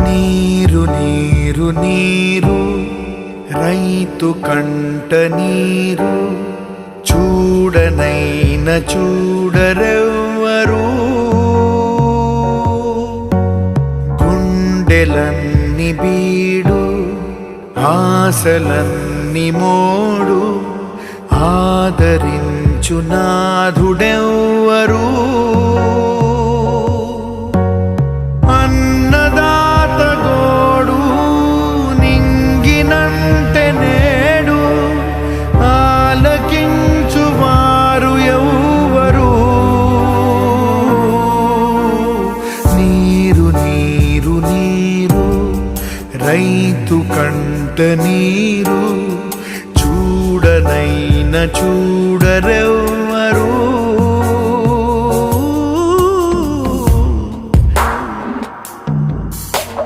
నీరు నీరు నీరు రైతు కంట నీరు చూడనైన చూడరెవ్వరు. గుండెలన్ని బీడు ఆశలన్ని మోడు ఆదరించు నాథుడెవ్వరు. అన్నదాత గోడు నింగినంటే నేడు ఆలకించువారు ఎవ్వరు. నీరు నీరు నీరు రైతు కంట నీరు చూడనైన చూడరెవ్వరు.